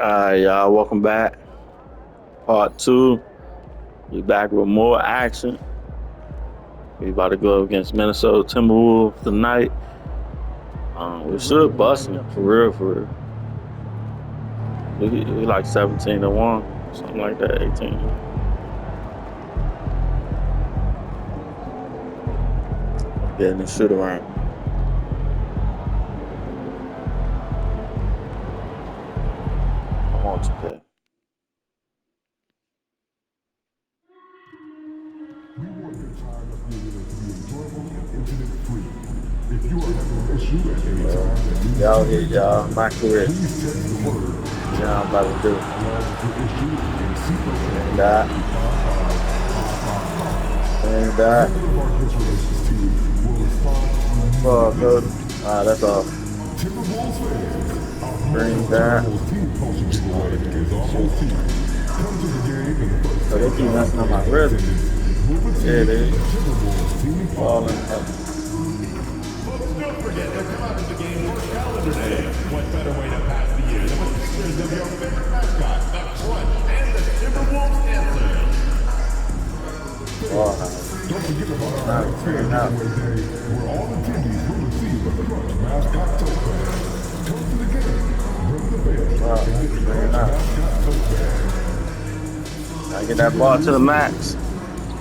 Alright, y'all, welcome back. Part 2. We back with more action. We about to go against Minnesota Timberwolves tonight. We should bust them, for real, for real. We like 17-1, something like that, 18. Getting the shoot around. I want to play. Y'all here, y'all. Mycareer. Yeah, I'm about to do. And that. Oh, good. That's all. Bring that. So they keep messing up my rhythm. Yeah, it is. Falling up. Don't forget, they're coming out of the game for calendar day. What better way to pass the year than with the cheers of your favorite mascot, the Crunch, and the Timberwolves anthem. Don't forget about our Mycareer Day, where all attendees will receive a Crunch mascot tote bag. Come to the game, ring the bell, and get the Crunch mascot tote bag. I get that ball to the max.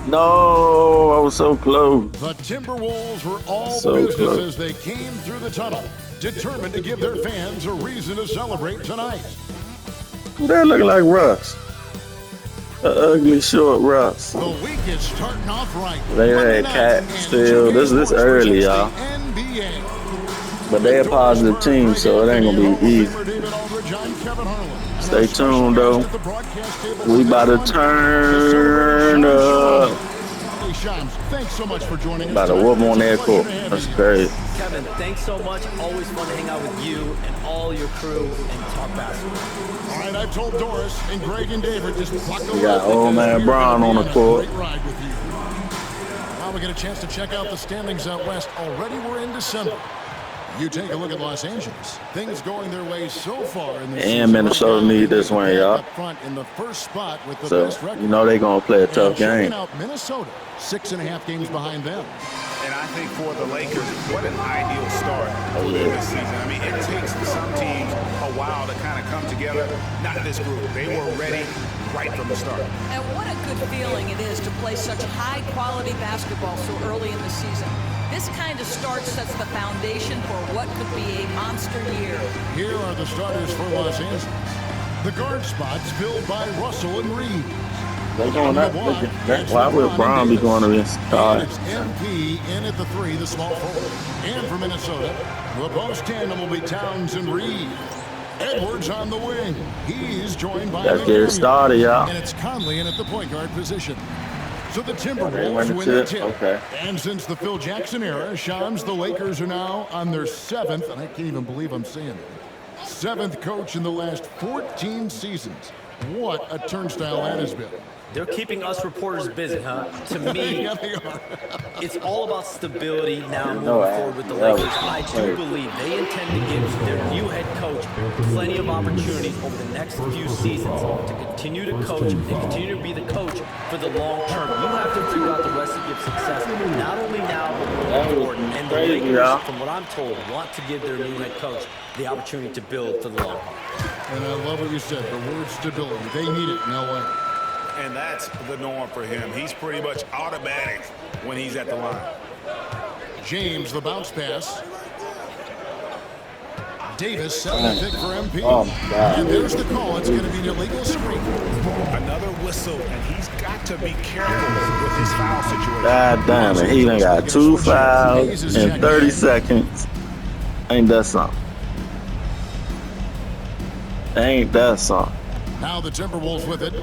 No, I was so close. The Timberwolves were all So business close. as they came through the tunnel, determined to give their fans a reason to celebrate tonight. Who that looking like Russ? An ugly short Russ. The week is starting off right. They Monday had night Cat and still. 2K This Sports early, presents y'all. the NBA. But they a positive team, so it ain't gonna be easy. Stay tuned, though. We about to turn up. Hey, Shams, thanks so much for joining us. About to whoop on their court. That's crazy. Kevin, thanks so much. Always fun to hang out with you and all your crew and talk basketball. All right, I've told Doris and Greg and David just pluck We got old man Brown on the court. Great ride with you. Now we get a chance to check out the standings out west. Already we're in December. You take a look at Los Angeles. Things going their way so far in this season. And Minnesota need this one, y'all. Up front in the first spot with the So, best record. you know they gonna play a tough And checking game. out Minnesota, 6.5 games behind them. And I think for the Lakers, what an ideal start for them this season. I mean, it takes some teams a while to kind of come together. Not this group. They were ready right from the start. And what a good feeling it is to play such high-quality basketball so early in the season. This kind of start sets the foundation for what could be a monster year. Here are the starters for Los Angeles. The guard spots filled by Russell and Reed. They going up. Why would Brown be going against And Todd? it's MP in at the 3, the small forward. And for Minnesota, the post tandem will be Towns and Reed. Edwards on the wing. He's joined by Let's get it started, y'all. And it's Conley in at the point guard position. So the They Timberwolves win the win the tip? tip. Okay. And since the Phil Jackson era, Shams, the Lakers are now on their 7th, and I can't even believe I'm saying it, 7th coach in the last 14 seasons. What a turnstile that has been. They're keeping us reporters busy, huh? To me, Yeah, they are. it's all about stability now moving No, forward with the that Lakers. was I do crazy. believe they intend to give their new head coach plenty of opportunities over the next few seasons to continue to coach and continue to be the coach for the long term. You have to figure out the recipe of success, not only now, but moving forward. And the crazy, Lakers, y'all. from what I'm told, want to give their new head coach the opportunity to build for the long haul. And I love what you said, the word stability. They need it in LA. And that's the norm for him. He's pretty much automatic when he's at the line. James, the bounce pass. Davis setting the pick for MP. Oh, my God. And there's the call. It's going to be an illegal screen. Another whistle, and he's got to be careful with his foul situation. God damn it. He done got 2 fouls in 30 seconds. Ain't that something? Ain't that something? Now the Timberwolves with it.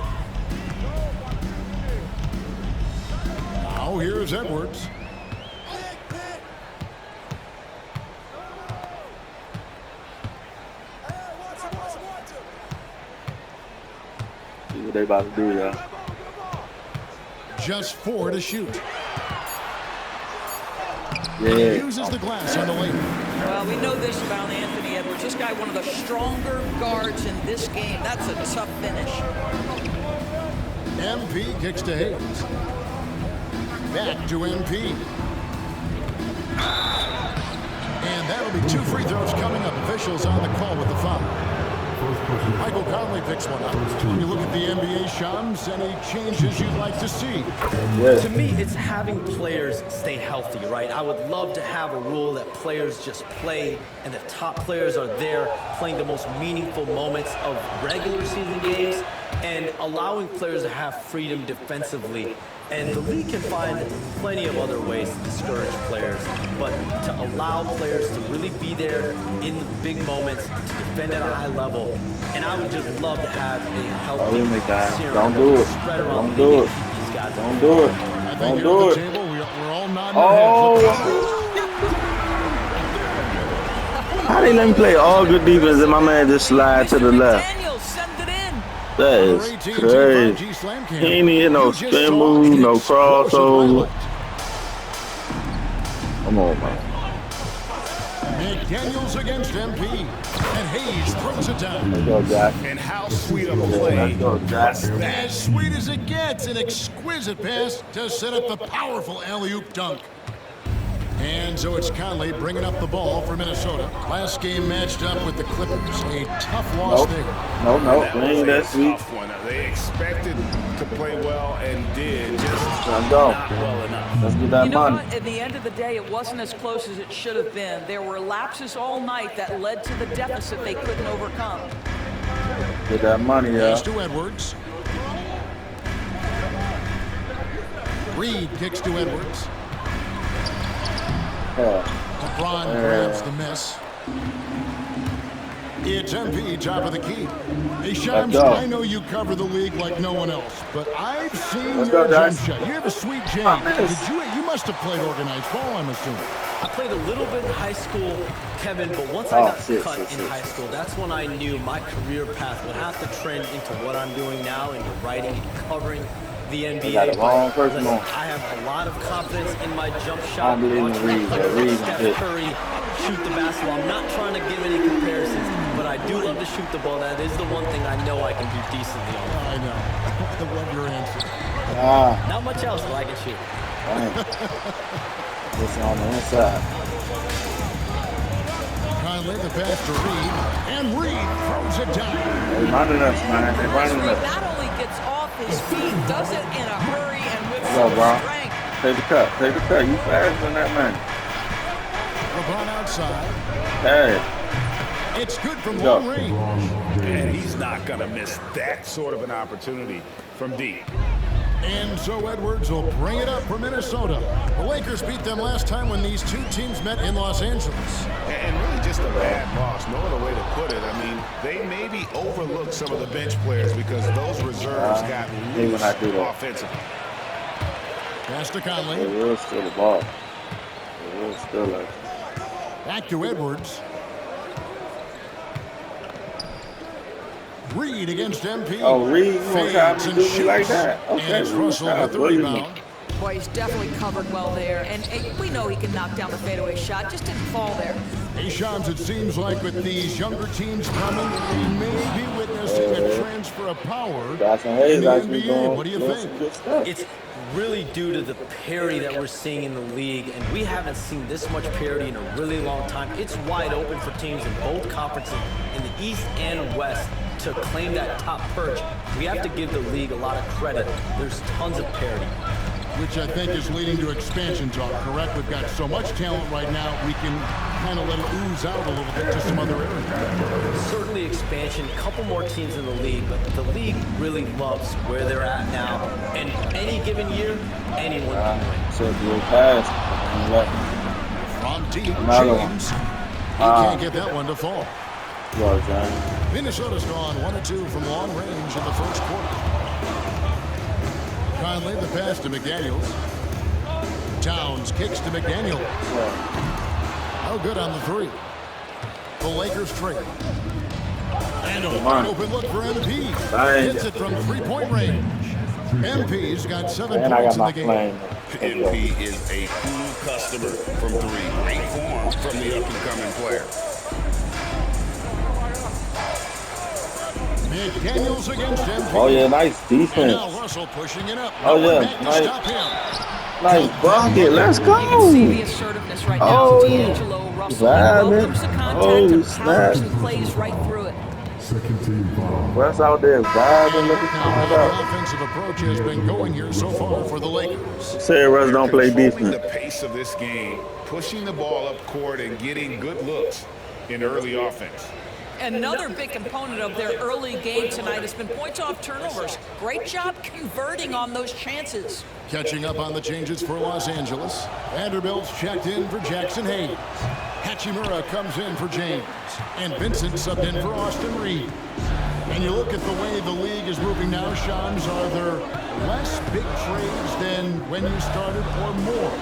Now here's Edwards. See what they about to do, y'all. Just 4 to shoot. And he uses the glass on the lane. Well, we know this about Anthony Edwards. This guy, one of the stronger guards in this game. That's a tough finish. MP kicks to Hayes. Back to MP. And that'll be 2 free throws coming up. Officials on the call with the foul. Michael Conley picks one up. When you look at the NBA, Shams, any changes you'd like to see? To me, it's having players stay healthy, right? I would love to have a rule that players just play and the top players are there playing the most meaningful moments of regular season games and allowing players to have freedom defensively. And the league can find plenty of other ways to discourage players, but to allow players to really be there in the big moments, to defend at a high level. And I would just love to have a healthy serum Don't do it. spread around Don't the do league it. and keep these guys Don't do it. I think Don't here do at it. the table, we're all nodding our heads. How they let me play all good defense and my man just slide to the left? Daniels send it in. That is crazy. He ain't even no spin move, no crossover. Come on, man. McDaniels against MP. And Hayes throws it down. Let's go, Jack. And how sweet of a play Let's go, Jack. was that? As sweet as it gets, an exquisite pass to set up the powerful alley-oop dunk. And so it's Conley bringing up the ball for Minnesota. Last game matched up with the Clippers. A tough loss there. No, That we was ain't a that sweet. tough one. They expected to play well and did, just Let's go. not well enough. Let's get that You know money. what? At the end of the day, it wasn't as close as it should have been. There were lapses all night that led to the deficit they couldn't overcome. Get that money, yeah. Pass to Edwards. Reed kicks to Edwards. LeBron grabs the miss. It's MP, top of the key. Hey, Shams, go. I know you cover the league like no one else, but I've seen Let's your go, jump guys. shot. You have a sweet Oh, jam. man. You must have played organized ball, I'm assuming. I played a little bit in high school, Kevin, but once I got shit, cut shit, in shit. high school, that's when I knew my career path would have to trend into what I'm doing now, into writing and covering the NBA. got the wrong person Listen, on. I have a lot of confidence in my jump I shot. don't believe in Watching Reed, players but Reed like is Steph good. Curry shoot the basketball. I'm not trying to give any comparisons, but I do love to shoot the ball. That is the one thing I know I can do decently on. I know. I love your answer. Not much else, but I can shoot. Listen on the inside. Conley, the pass to Reed, and Reed throws it down. They running us, man. They running Reed us. not only gets off his feet, does it in a hurry and with Go, some bro. strength. Take the cut. Take the cut. You faster than that, man. LeBron outside. Hey. It's good from Go. long range. And he's not going to miss that sort of an opportunity from deep. And so Edwards will bring it up for Minnesota. The Lakers beat them last time when these two teams met in Los Angeles. And really just a bad loss. No other way to put it. I mean, they maybe overlooked some of the bench players because those reserves got when loose I do that. offensively. Pass to They Conley. will steal the ball. They will steal it. Back to Edwards. Reed against MP. Oh, Reed, you want to try Fades to and do me like shoots. that? Okay, And it's Reed, Russell try with to the bully me. rebound. Boy, he's definitely covered well there. And we know he can knock down the fadeaway shot. Just didn't fall there. Hey, Shams, it seems like with these younger teams coming, we may be witnessing a transfer of power Jackson in Hayes the actually NBA. What do you doing think? some good stuff. It's really due to the parity that we're seeing in the league, and we haven't seen this much parity in a really long time. It's wide open for teams in both conferences, in the East and West, to claim that top perch. We have to give the league a lot of credit. There's tons of parity. Which I think is leading to expansion talk, correct? We've got so much talent right now, we can kind of let it ooze out a little bit to some other areas. Certainly expansion, a couple more teams in the league, but the league really loves where they're at now. And any given year, anyone can win. So good pass. From deep, Another one. James. He can't get that one to fall. Well, James. Minnesota's gone 1-2 from long range in the first quarter. Conley, the pass to McDaniels. Towns kicks to McDaniels. Oh, good on the three. The Lakers trade. And a wide open look for MP. Dang. Hits it from three-point range. MP's got 7 And I points got in my the game. flame. MP is a cool customer from 3. Great form from the up-and-coming player. McDaniels against MP. Oh yeah, nice And defense. now Russell pushing it up. Oh yeah, Back to nice, stop him. nice bucket. Let's You can see the go. assertiveness right now. Oh, D'Angelo Russell vibing. welcomes the contact Holy and snap. powers and plays right through it. Second team foul. Wes out there vibing, looking Now, coming how the up. offensive approach has been going here so far for the Lakers. Say Russ don't play Controlling defense. the pace of this game, pushing the ball up court and getting good looks in early offense. Another big component of their early game tonight has been points off turnovers. Great job converting on those chances. Catching up on the changes for Los Angeles. Vanderbilt's checked in for Jackson Hayes. Hachimura comes in for James. And Vincent subbed in for Austin Reed. And you look at the way the league is moving now, Shams, are there less big trades than when you started or more?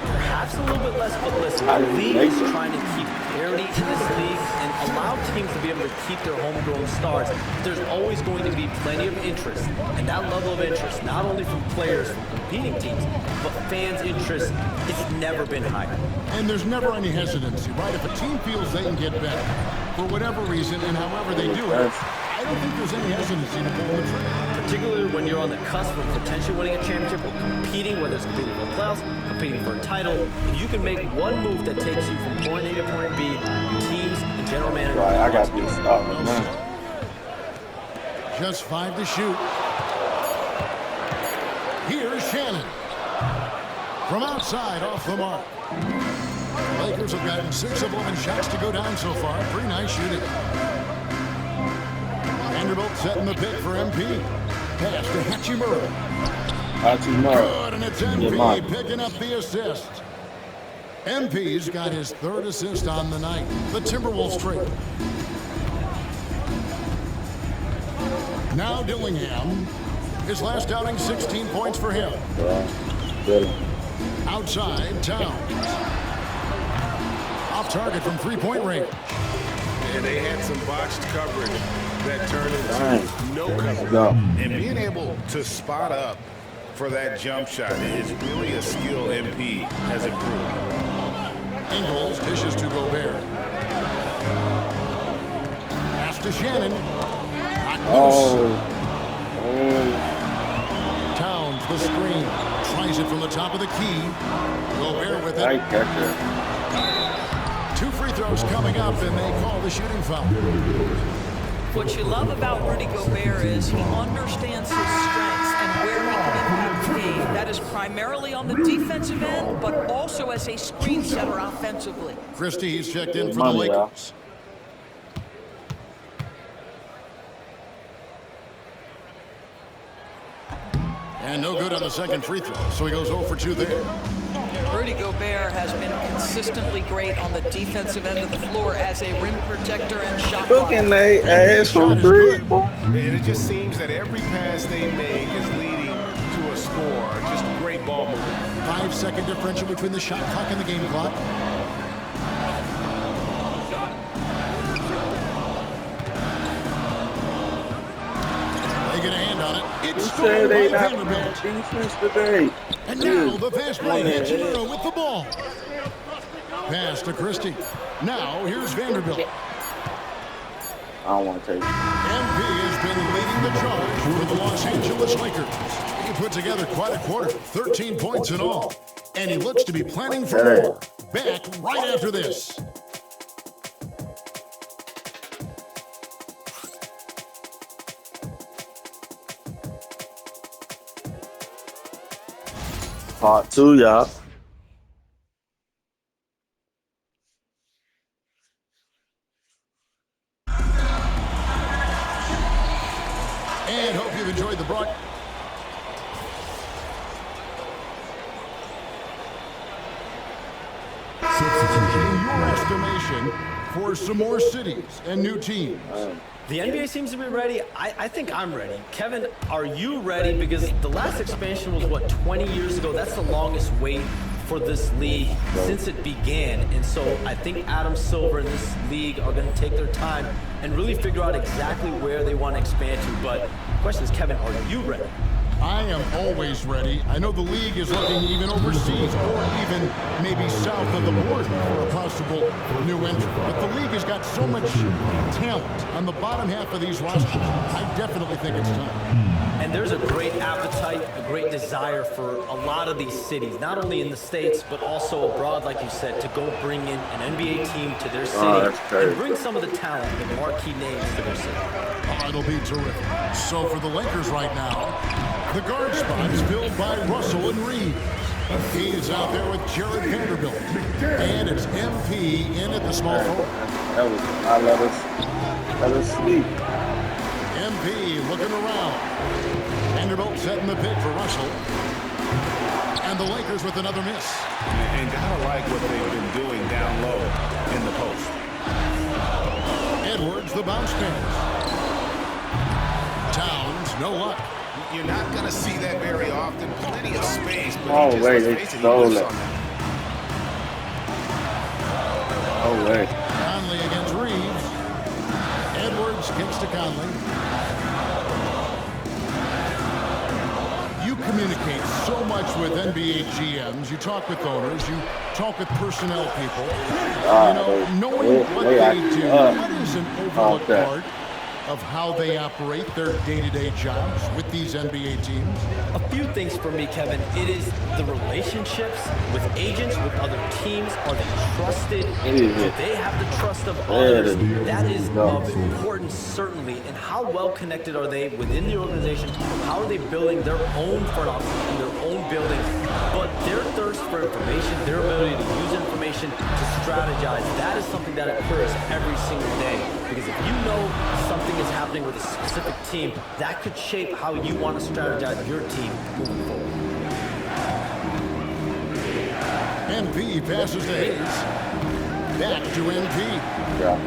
Perhaps a little bit less, but listen, the league is trying to keep parity in this league and allow teams to be able to keep their homegrown stars. There's always going to be plenty of interest, and that level of interest, not only from players from competing teams, but fans' interest, it's never been higher. And there's never any hesitancy, right? If a team feels they can get better, for whatever reason and however they do it, I don't think there's any hesitancy to pull the trigger. Particularly when you're on the cusp of potentially winning a championship or competing, whether it's competing for the playoffs, competing for a title. If you can make one move that takes you from point A to point B, teams and general managers. Right, I got this stuff, man. Just 5 to shoot. Here's Shannon. From outside, off the mark. The Lakers have gotten 6 of 11 shots to go down so far. Pretty nice shooting. Vanderbilt setting the pick for MP. Pass to Hachimura. Good, and it's MP picking up the assist. MP's got his 3rd assist on the night. The Timberwolves trade. Now Dillingham. His last outing, 16 points for him. Outside, Towns. Off target from 3-point range. And they had some botched coverage that turned into no coverage. And being able to spot up for that jump shot is really a skill MP has improved. Ingles dishes to Gobert. Pass to Shannon. Towns, the screen. Tries it from the top of the key. Gobert with it. 2 free throws coming up, and they call the shooting foul. What you love about Rudy Gobert is he understands his strengths and where he can impact the game. That is primarily on the defensive end, but also as a screen setter offensively. Christie's checked in for the Lakers. And no good on the second free throw, so he goes 0 for 2 there. Rudy Gobert has been consistently great on the defensive end of the floor as a rim protector and shot blocker. Looking they ass from 3. And it just seems that every pass they make is leading to a score. Just great ball movement. 5-second differential between the shot clock and the game clock. They get a hand on it. It's stolen by Vanderbilt. Defense today. And now the fast break Hachimura with the ball. Pass to Christie. Now here's Vanderbilt. I don't want to take it. MP has been leading the charge for the Los Angeles Lakers. He put together quite a quarter, 13 points in all. And he looks to be planning for more. Back right after this. Part 2, y'all. And hope you've enjoyed the broadcast. In your estimation, for some more cities and new teams. The NBA seems to be ready. I think I'm ready. Kevin, are you ready? Because the last expansion was, what, 20 years ago? That's the longest wait for this league since it began. And so I think Adam Silver and this league are going to take their time and really figure out exactly where they want to expand to. But the question is, Kevin, are you ready? I am always ready. I know the league is looking even overseas or even maybe south of the border for a possible new entrant. But the league has got so much talent on the bottom half of these rosters. I definitely think it's time. And there's a great appetite, a great desire for a lot of these cities, not only in the States, but also abroad, like you said, to go bring in an NBA team to their city and bring some of the talent, the marquee names to their city. Oh, it'll be terrific. So for the Lakers right now, the guard spot is filled by Russell and Reeves. He is out there with Jared Vanderbilt. And it's MP in at the small forward. I let us sleep. MP looking around. Vanderbilt setting the pick for Russell. And the Lakers with another miss. And gotta like what they've been doing down low in the post. Edwards, the bounce pass. Towns, no luck. You're not going to see that very often. Plenty of space. But Oh, wait, they stole it. Oh, wait. Conley against Reeves. Edwards gets to Conley. You communicate so much with NBA GMs. You talk with owners. You talk with personnel people. Knowing what they do, what is an overlooked part of how they operate their day-to-day jobs with these NBA teams? A few things for me, Kevin. It is the relationships with agents, with other teams. Are they trusted? Do they have the trust of others? That is of importance, certainly. And how well connected are they within the organization? How are they building their own front office and their own buildings? But their thirst for information, their ability to use information to strategize, that is something that occurs every single day. Because if you know something is happening with a specific team, that could shape how you want to strategize your team moving forward. MP passes to Hayes. Back to MP. Yeah.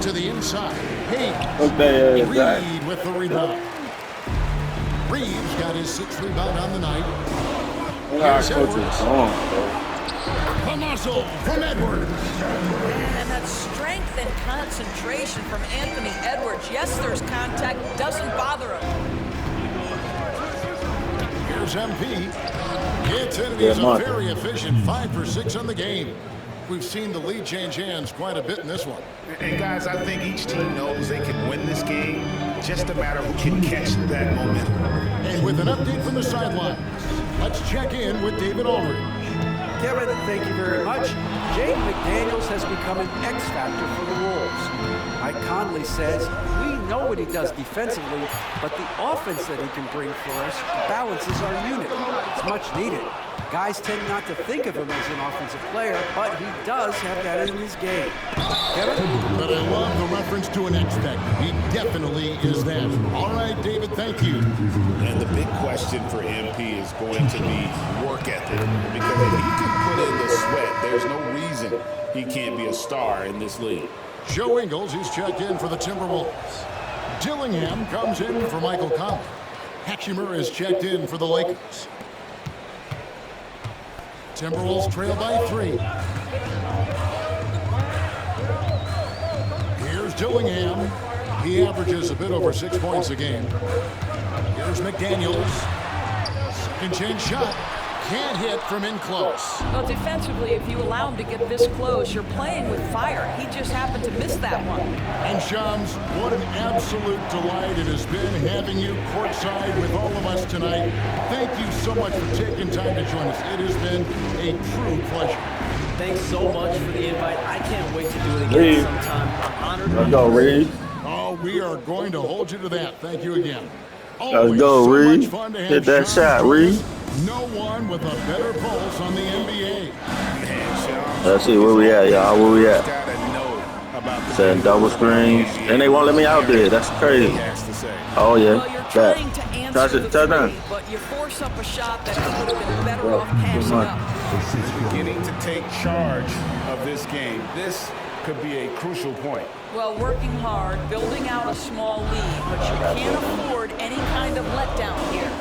To the inside. Hayes. Okay, Reed with the rebound. Reeves got his 6th rebound on the night. Here's Edwards. The muscle from Edwards. And that strength and concentration from Anthony Edwards. Yes, there's contact. Doesn't bother him. Here's MP. Anthony is a very efficient 5 for 6 on the game. We've seen the lead change hands quite a bit in this one. And guys, I think each team knows they can win this game. Just a matter who can catch that momentum. And with an update from the sidelines, let's check in with David Aldridge. Kevin, thank you very much. Jaden McDaniels has become an X factor for the Wolves. Mike Conley says, we know what he does defensively, but the offense that he can bring for us balances our unit. It's much needed. Guys tend not to think of him as an offensive player, but he does have that in his game. Kevin? But I love the reference to an X factor. He definitely is that. All right, David, thank you. And the big question for MP is going to be work ethic. Because if he can put in the sweat, there's no reason he can't be a star in this league. Joe Ingles, he's checked in for the Timberwolves. Dillingham comes in for Michael Conley. Hatchimer is checked in for the Lakers. Timberwolves trail by 3. Here's Dillingham. He averages a bit over 6 points a game. Here's McDaniels. Second chance shot. Can't hit from in close. Well, defensively, if you allow him to get this close, you're playing with fire. He just happened to miss that one. And Shams, what an absolute delight it has been having you courtside with all of us tonight. Thank you so much for taking time to join us. It has been a true pleasure. Thanks so much for the invite. I can't wait to do it again sometime. I'm honored. Let's go, Reed. Oh, we are going to hold you to that. Thank you again. Let's go, Reed. Hit that shot, Reed. No one with a better pulse on the NBA. Let's see where we at, y'all. Where we at? Saying double screens. And they won't let me out there. That's crazy. Oh, yeah. Well, you're trying to answer the three, but you force up a shot that he would have been better off passing up. Beginning to take charge of this game. This could be a crucial point. Well, working hard, building out a small lead, but you can't afford any kind of letdown here.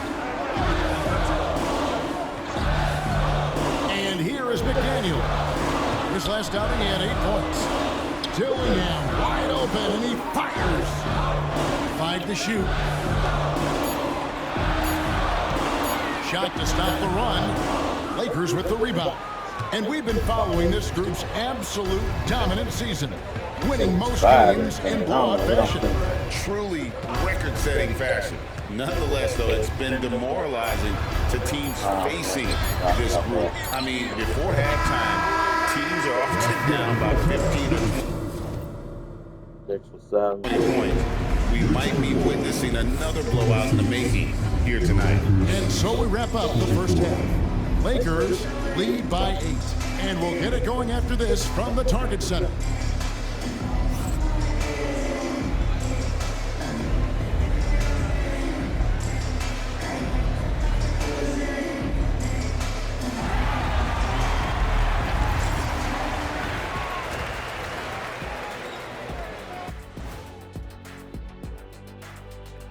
And here is McDaniel. His last outing, he had 8 points. Dillingham wide open, and he fires. 5 to shoot. Shot to stop the run. Lakers with the rebound. And we've been following this group's absolute dominant season, winning most games in blowout fashion. Truly record-setting fashion. Nonetheless, though, it's been demoralizing to teams facing this group. I mean, before halftime, teams are often down by 15 6 for 7 points. We might be witnessing another blowout in the making here tonight. And so we wrap up the first half. Lakers lead by 8. And we'll get it going after this from the Target Center.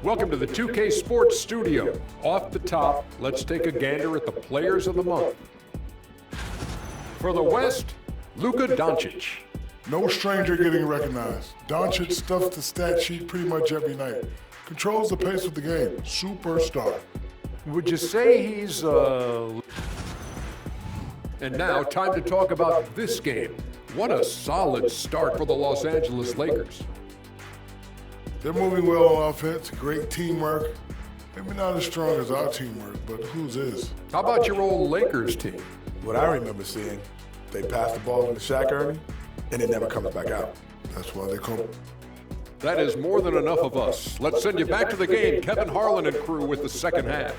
Welcome to the 2K Sports Studio. Off the top, let's take a gander at the players of the month. For the West, Luka Doncic. No stranger getting recognized. Doncic stuffs the stat sheet pretty much every night. Controls the pace of the game. Superstar. Would you say he's, And now, time to talk about this game. What a solid start for the Los Angeles Lakers. They're moving well on offense. Great teamwork. Maybe not as strong as our teamwork, but whose is? How about your old Lakers team? What I remember seeing, they pass the ball into Shaq Ernie, and it never comes back out. That's why they call. That is more than enough of us. Let's send you back to the game, Kevin Harlan and crew with the second half.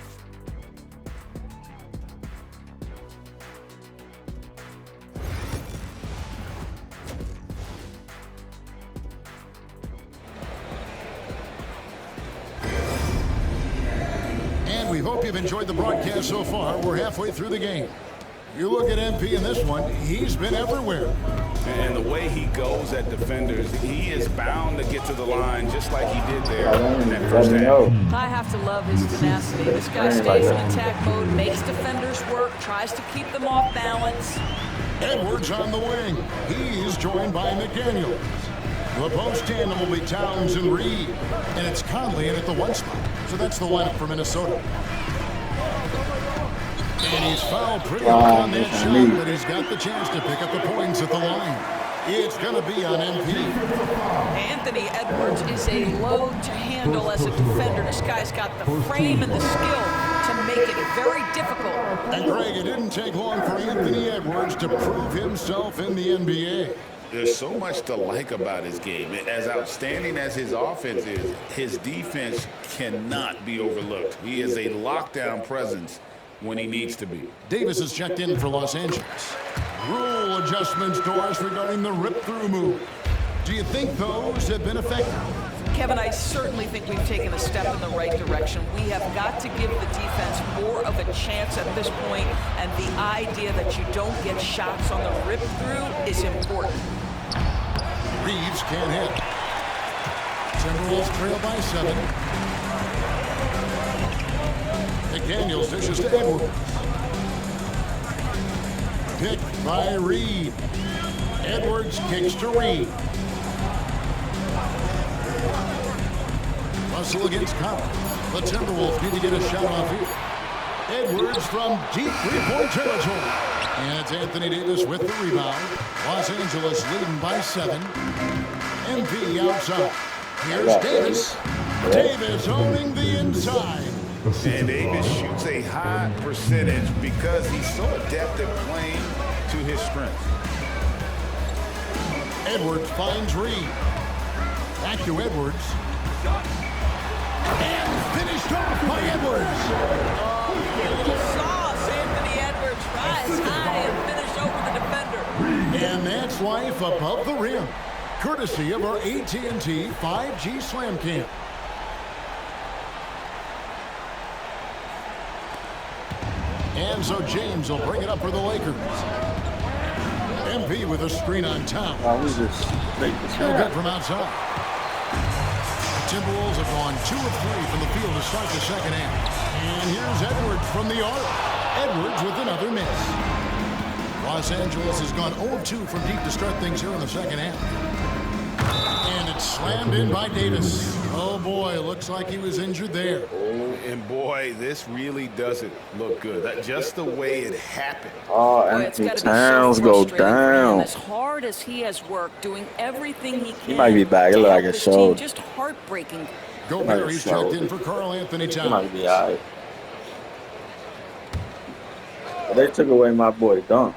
We hope you've enjoyed the broadcast so far. We're halfway through the game. You look at MP in this one, he's been everywhere. And the way he goes at defenders, he is bound to get to the line just like he did there in that first half. I have to love his tenacity. This guy stays in attack mode, makes defenders work, tries to keep them off balance. Edwards on the wing. He's joined by McDaniels. The post tandem will be Towns and Reed. And it's Conley in at the 1 spot. So that's the lineup for Minnesota. And he's fouled pretty hard on that shot, but he's got the chance to pick up the points at the line. It's going to be on MP. Anthony Edwards is a load to handle as a defender. This guy's got the frame and the skill to make it very difficult. And Greg, it didn't take long for Anthony Edwards to prove himself in the NBA. There's so much to like about his game. As outstanding as his offense is, his defense cannot be overlooked. He is a lockdown presence when he needs to be. Davis has checked in for Los Angeles. Rule adjustments to us regarding the rip-through move. Do you think those have been effective? Kevin, I certainly think we've taken a step in the right direction. We have got to give the defense more of a chance at this point, and the idea that you don't get shots on the rip-through is important. Reeves can't hit. Timberwolves trail by 7. McDaniels dishes to Edwards. Picked by Reed. Edwards kicks to Reed. Russell against Collins. The Timberwolves need to get a shot off here. Edwards from deep three-point territory. And it's Anthony Davis with the rebound. Los Angeles leading by 7. MP outside. Here's Davis. Davis owning the inside. And Davis shoots a high percentage because he's so adept at playing to his strengths. Edwards finds Reed. Back to Edwards. And finished off by Edwards. Sauce, Anthony Edwards rise high and finish over the defender. And that's life above the rim, courtesy of our AT&T 5G Slam Cam. And so James will bring it up for the Lakers. MP with a screen on top. Still good from outside. Timberwolves have gone 2 of 3 from the field to start the second half. And here's Edwards from the arc. Edwards with another miss. Los Angeles has gone 0 of 2 from deep to start things here in the second half. And it's slammed in by Davis. Oh, boy, looks like he was injured there. And, boy, this really doesn't look good. Just the way it happened. Oh, Anthony Towns go down. As hard as he has worked, doing everything he can. He might be back. It look like a shoulder. Just heartbreaking. Gobert, he's checked in for Karl Anthony Towns. He might be all right. But they took away my boy Dunk.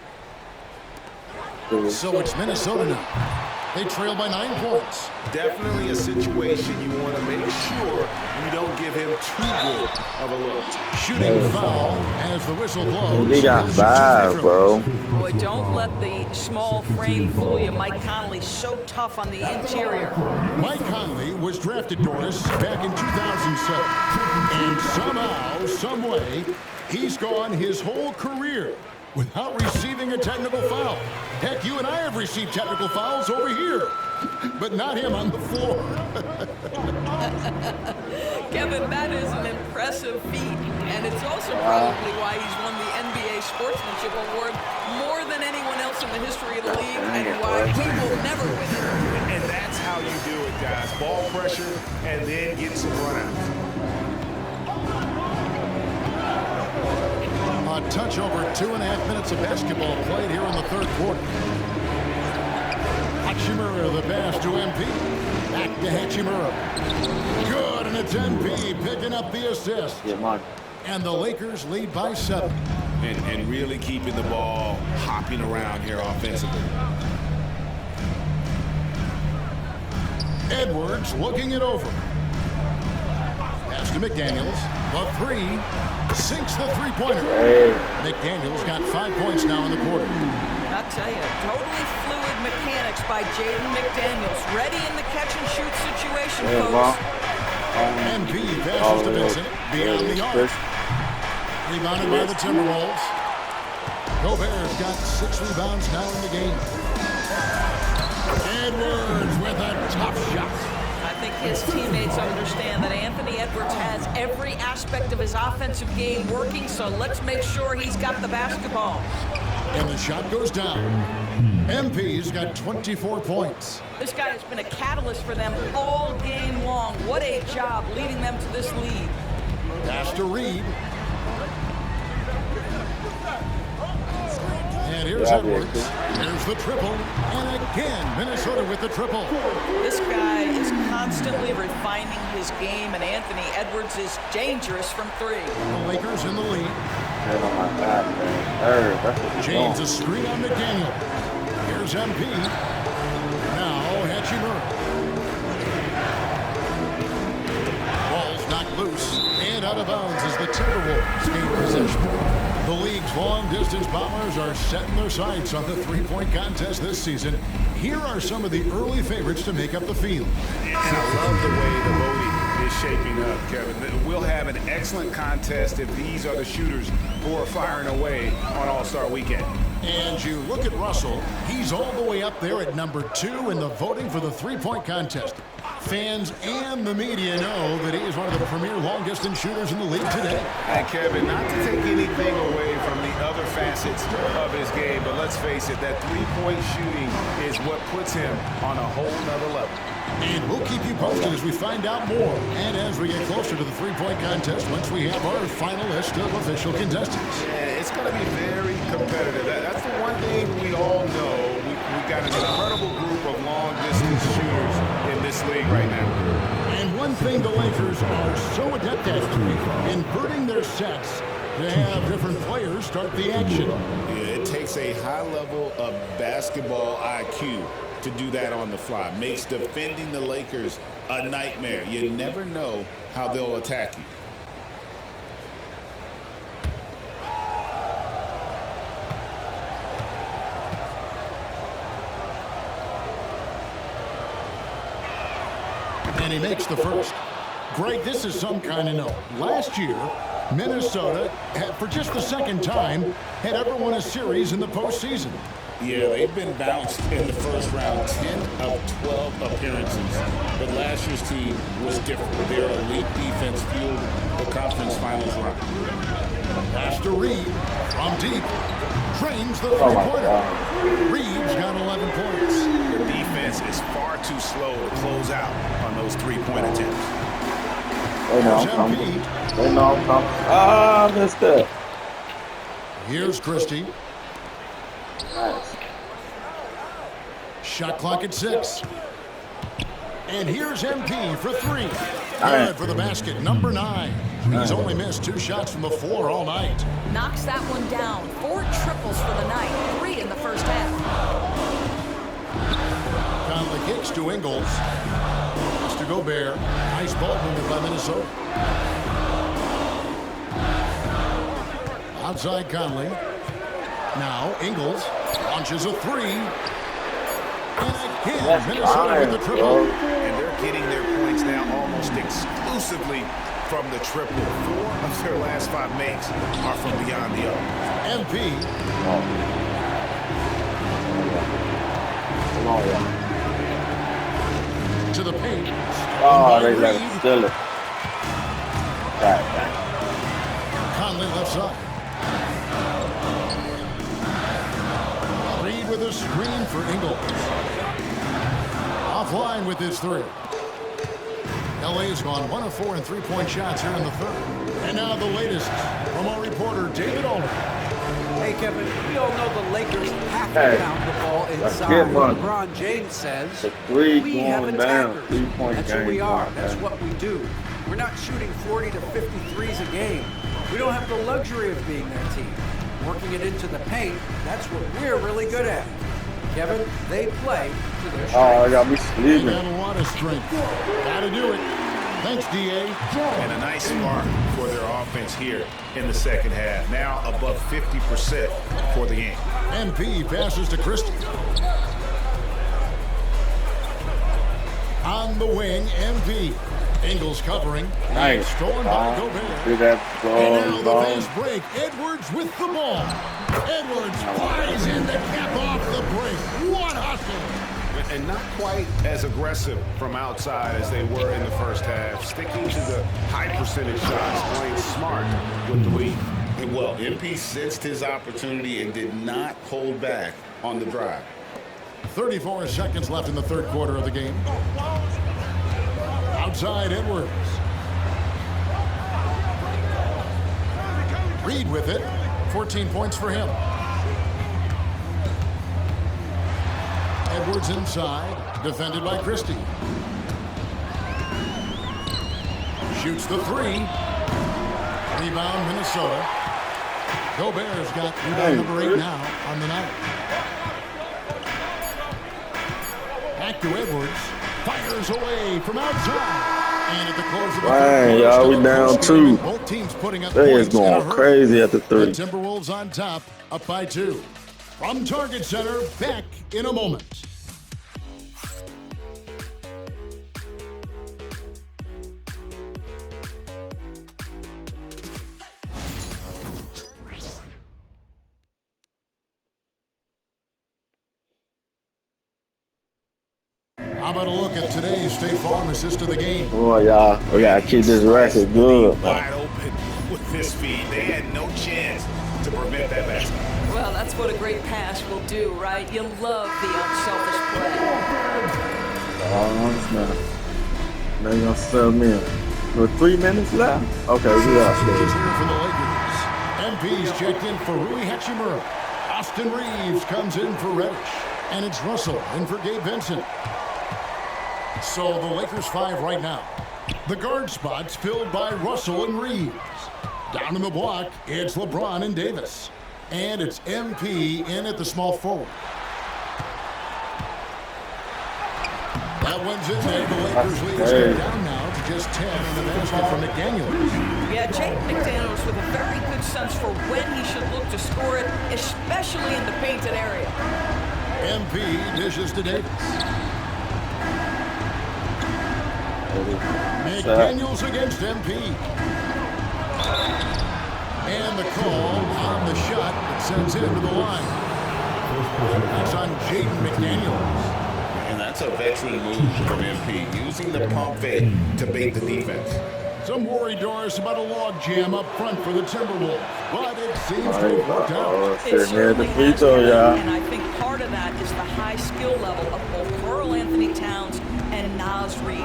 So it's Minnesota now. They trail by 9 points. Definitely a situation you want to make sure you don't give him too good of a look. Shooting foul as the whistle blows. He got 5, bro. Boy, don't let the small frame fool you. Mike Conley's so tough on the interior. Mike Conley was drafted, Doris, back in 2007. And somehow, someway, he's gone his whole career without receiving a technical foul. Heck, you and I have received technical fouls over here, but not him on the floor. Kevin, that is an impressive feat, and it's also probably why he's won the NBA Sportsmanship Award more than anyone else in the history of the league, and why he will never win it. And that's how you do it, guys. Ball pressure and then get some runouts. A touch over 2.5 minutes of basketball played here in the third quarter. Hachimura, the pass to MP. Back to Hachimura. Good, and it's MP picking up the assist. And the Lakers lead by 7. And really keeping the ball hopping around here offensively. Edwards looking it over. Pass to McDaniels. The 3. Sinks the three-pointer. Hey. McDaniels got 5 points now in the quarter. I'll tell you, totally fluid mechanics by Jaden McDaniels. Ready in the catch-and-shoot situation, folks. MP passes to Vincent beyond the arc. Rebounded by the Timberwolves. Gobert's got 6 rebounds now in the game. Edwards with a tough shot. I think his teammates understand that Anthony Edwards has every aspect of his offensive game working, so let's make sure he's got the basketball. And the shot goes down. MP's got 24 points. This guy has been a catalyst for them all game long. What a job leading them to this lead. Pass to Reed. And here's Edwards. There's the triple. And again, Minnesota with the triple. This guy is constantly refining his game, and Anthony Edwards is dangerous from 3. The Lakers in the lead. Oh my God, man. James a screen on McDaniel. Here's MP. Now Hachimura. Ball's knocked loose and out of bounds as the Timberwolves gain possession. The league's long-distance Bombers are setting their sights on the three-point contest this season. Here are some of the early favorites to make up the field. And I love the way the voting is shaping up, Kevin. We'll have an excellent contest if these are the shooters who are firing away on All-Star Weekend. And you look at Russell, he's all the way up there at number 2 in the voting for the three-point contest. Fans and the media know that he is one of the premier long-distance shooters in the league today. And Kevin, not to take anything away from the other facets of his game, but let's face it, that three-point shooting is what puts him on a whole nother level. And we'll keep you posted as we find out more. And as we get closer to the three-point contest, once we have our final list of official contestants. Yeah, it's going to be very competitive. That's the one thing we all know. We've got an incredible group of long-distance shooters in this league right now. And one thing the Lakers are so adept at, inverting their sets to have different players start the action. Yeah, it takes a high level of basketball IQ to do that on the fly. Makes defending the Lakers a nightmare. You never know how they'll attack you. And he makes the first. Greg, this is some kind of note. Last year, Minnesota, for just the second time, had ever won a series in the postseason. Yeah, they've been bounced in the first round 10 of 12 appearances. But last year's team was different. Their elite defense fueled the conference finals run. Pass to Reed from deep. drains the three-pointer. Reeves got 11 points. The defense is far too slow to close out on those three-point attempts. They know I'm coming. They know I'm coming. Ah, I missed that. Here's Christie. Nice. Shot clock at 6. And here's MP for 3. Good for the basket, number 9. He's only missed 2 shots from the floor all night. Knocks that one down. 4 triples for the night. 3 in the first half. Conley kicks to Ingles. It's to Gobert. Nice ball movement by Minnesota. Outside Conley. Now Ingles launches a 3. And again, Minnesota with the triple. And they're getting their points now almost exclusively from the triple. 4 of their last 5 makes are from beyond the arc. MP. To the paint. Oh, they let him steal it. Right. Conley left side. Reed with a screen for Ingles. Offline with his 3. LA has gone 1 of 4 in three-point shots here in the third. And now the latest from our reporter, David Alden. Hey, Kevin, we all know the Lakers have to count the ball inside. LeBron James says, we have attackers. That's who we are. That's what we do. We're not shooting 40 to 50 threes a game. We don't have the luxury of being that team. Working it into the paint, that's what we're really good at. Kevin, they play to their strength. Oh, I got me sleeping. They got a lot of strength. Gotta do it. Thanks, D.A. And a nice spark for their offense here in the second half. Now above 50% for the game. MP passes to Christie. On the wing, MP. Ingles covering. Nice. Stolen by Gobert. See that And now the ball. fast break. Edwards with the ball. Edwards flies in to cap off the break. What hustle. And not quite as aggressive from outside as they were in the first half. Sticking to the high percentage shots, playing smart with the lead. And well, MP sensed his opportunity and did not hold back on the drive. 34 seconds left in the third quarter of the game. Outside Edwards. Reed with it. 14 points for him. Edwards inside, defended by Christie. Shoots the 3. Rebound, Minnesota. Gobert's got rebound number 8 now on the night. Back to Edwards. Fires away from outside. And at the close of the Dang, y'all, we down 2. both teams putting up They is points in a going hurry. crazy at the The 3. Timberwolves on top, up by 2. From Target Center, back in a moment. How about a look at today's State Farm assist of the game? Boy, y'all, we gotta keep this record good. Wide open with this feed. They had no chance to prevent that basket. Well, that's what a great pass will do, right? You love the unselfish play. Oh, man. Now you gonna sub me in. With 3 minutes left? Okay, we Is up. here for the Lakers. MP's checked in for Rui Hachimura. Austin Reeves comes in for Reddish. And it's Russell in for Gabe Vincent. So the Lakers 5 right now. The guard spots filled by Russell and Reeves. Down in the block, it's LeBron and Davis. And it's MP in at the small forward. That one's in there. The Lakers lead is down now to just 10 in the basket from McDaniels. Yeah, Jake McDaniels with a very good sense for when he should look to score it, especially in the painted area. MP dishes to Davis. McDaniels against MP. And the call on the shot that sends it to the line. That's on Jaden McDaniels. And that's a veteran move from MP, using the pump fake to bait the defense. Some worry, Doris, about a log jam up front for the Timberwolves, but it seems to have worked out. It certainly has, and I think part of that is the high skill level of both Karl Anthony Towns and Naz Reid.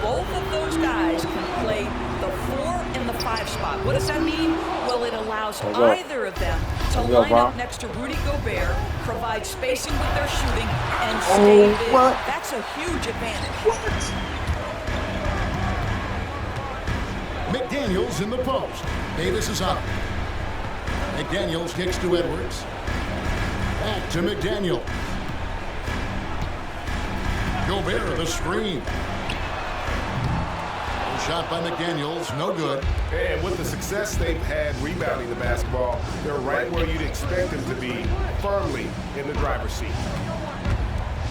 Both of those guys can play the 4 and the 5 spot. What does that mean? Well, it allows either of them to line up next to Rudy Gobert, provide spacing with their shooting, and stay big. That's a huge advantage. McDaniels in the post. Davis is up. McDaniels kicks to Edwards. Back to McDaniels. Gobert the screen. Shot by McDaniels, no good. And with the success they've had rebounding the basketball, they're right where you'd expect them to be, firmly in the driver's seat.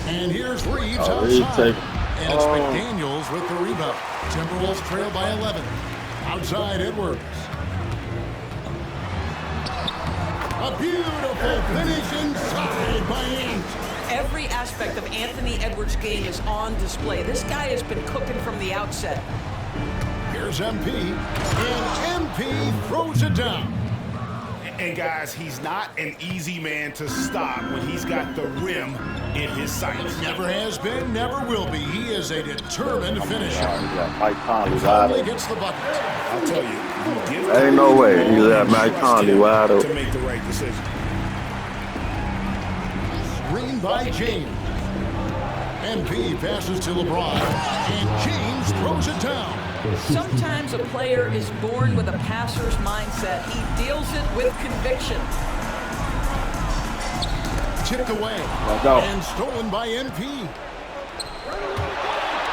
And here's Reeves outside. And it's McDaniels with the rebound. Timberwolves trail by 11. Outside Edwards. A beautiful finish inside by Ant. Every aspect of Anthony Edwards' game is on display. This guy has been cooking from the outset. Here's MP, and MP throws it down. And guys, he's not an easy man to stop when he's got the rim in his sights. Never has been, never will be. He is a determined finisher. Mike Conley wide open. Gets the bucket. I'll tell you, Ain't no way he let Mike Conley wide open. To make the right decision. Screen by James. MP passes to LeBron, and James throws it down. Sometimes a player is born with a passer's mindset. He deals it with conviction. Tipped away and stolen by MP.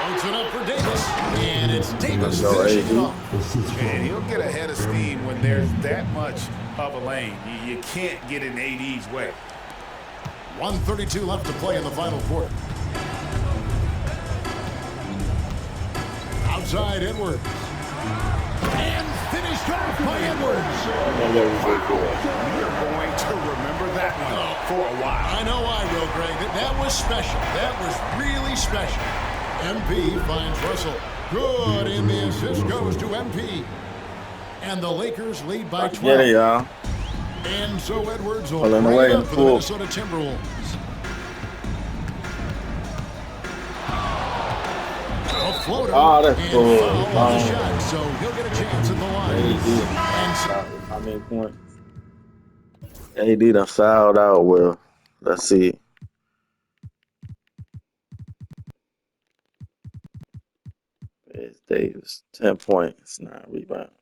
Puts it up for Davis, and it's Davis finishing it off. And he'll get ahead of steam when there's that much of a lane. You can't get in AD's way. 1:32 left to play in the final quarter. Outside Edwards. And finished off by Edwards. You're going to remember that one for a while. I know I will, Greg. That was special. That was really special. MP finds Russell. Good, and the assist goes to MP. And the Lakers lead by 12. Get it, y'all. And so Edwards will Pulling bring away it up and for the pull. Minnesota Timberwolves. A floater that's and cool. foul on the shot, so he'll get a chance at the line. And so How many points? AD done fouled out. Well, let's see. It's Davis, 10 points, 9 rebounds.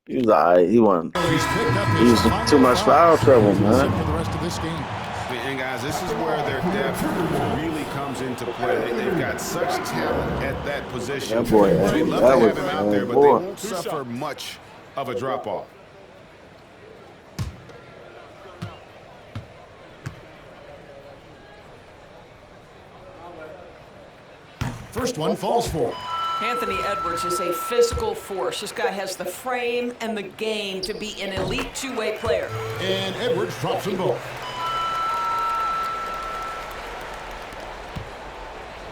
He was alright. He wasn't. he's picked up He was his too much foul trouble, for man. the rest of this game. And guys, this is where their depth really comes into play. They've got such talent at that position. That boy, They'd love that to was have him out there, but boy. they won't suffer much of a drop-off. First one falls for. Anthony Edwards is a physical force. This guy has the frame and the game to be an elite two-way player. And Edwards drops them both.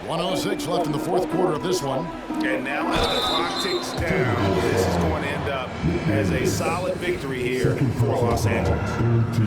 1:06 left in the fourth quarter of this one. And now as the clock ticks down, this is going to end up as a solid victory here for Los Angeles.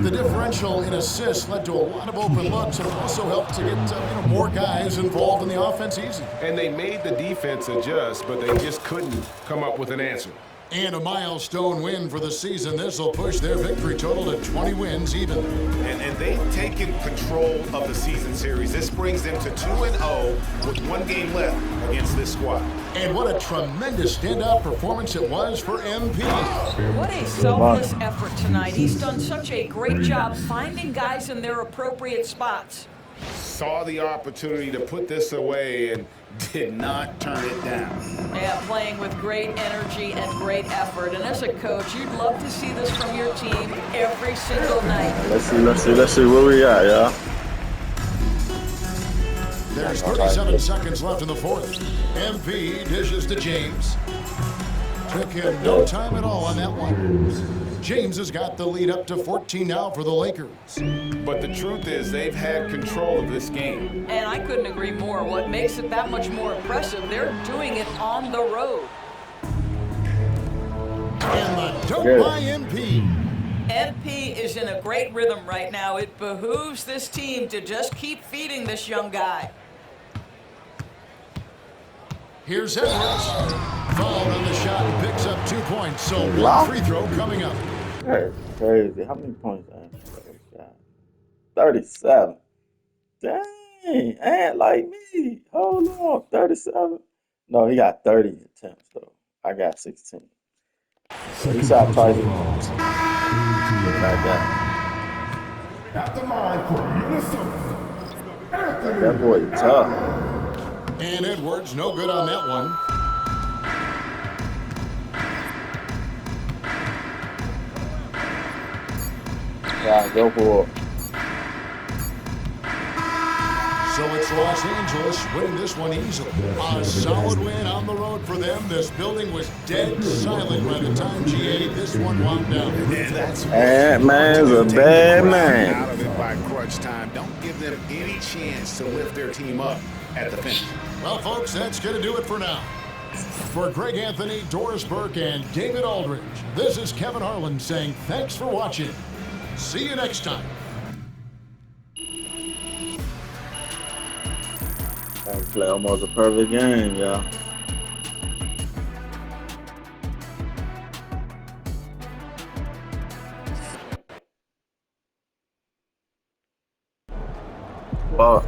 The differential in assists led to a lot of open looks and also helped to get more guys involved in the offense easy. And they made the defense adjust, but they just couldn't come up with an answer. And a milestone win for the season. This will push their victory total to 20 wins even. And they've taken control of the season series. This brings them to 2-0 with 1 game left against this squad. And what a tremendous standout performance it was for MP. What a selfless effort tonight. He's done such a great job finding guys in their appropriate spots. Saw the opportunity to put this away and did not turn it down. Yeah, playing with great energy and great effort. And as a coach, you'd love to see this from your team every single night. Let's see where we at, y'all. There's 37 seconds left in the fourth. MP dishes to James. Took him no time at all on that one. James has got the lead up to 14 now for the Lakers. But the truth is they've had control of this game. And I couldn't agree more. What makes it that much more impressive, they're doing it on the road. dunk Good. by MP. MP is in a great rhythm right now. It behooves this team to just keep feeding this young guy. Here's Edwards. Fouled on the shot and picks up 2 points. So one Lock? free throw coming up. That's crazy. How many points Ant got? 37. Dang, Ant like me. Hold on, 37. No, he got 30 attempts though. I got 16. He shot twice. Like that. At the line for Minnesota, Anthony. That boy tough. And Edwards, no good on that one. Yeah, go for it. So it's Los Angeles winning this one easily. A solid win on the road for them. This building was dead silent by the time GA this one wound down. And that's Ant-Man's a bad man. Out of it by crunch time. Don't give them any chance to lift their team up at the finish. Well, folks, that's going to do it for now. For Greg Anthony, Doris Burke, and David Aldridge, this is Kevin Harlan saying thanks for watching. See you next time. I play almost a perfect game, y'all. Well,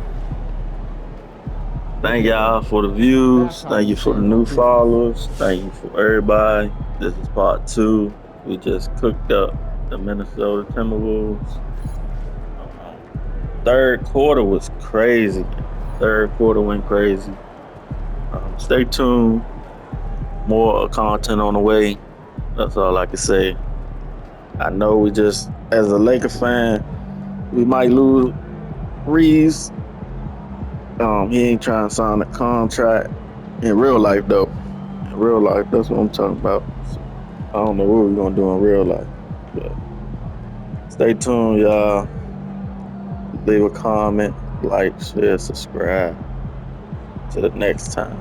thank y'all for the views. Thank you for the new followers. Thank you for everybody. This is part 2. We just cooked up the Minnesota Timberwolves. Third quarter was crazy. Third quarter went crazy. Stay tuned. More content on the way. That's all I can say. I know we just, as a Laker fan, we might lose Reeves. He ain't trying to sign a contract. In real life, though. In real life, that's what I'm talking about. So, I don't know what we're going to do in real life. But stay tuned, y'all. Leave a comment, like, share, subscribe. Till the next time.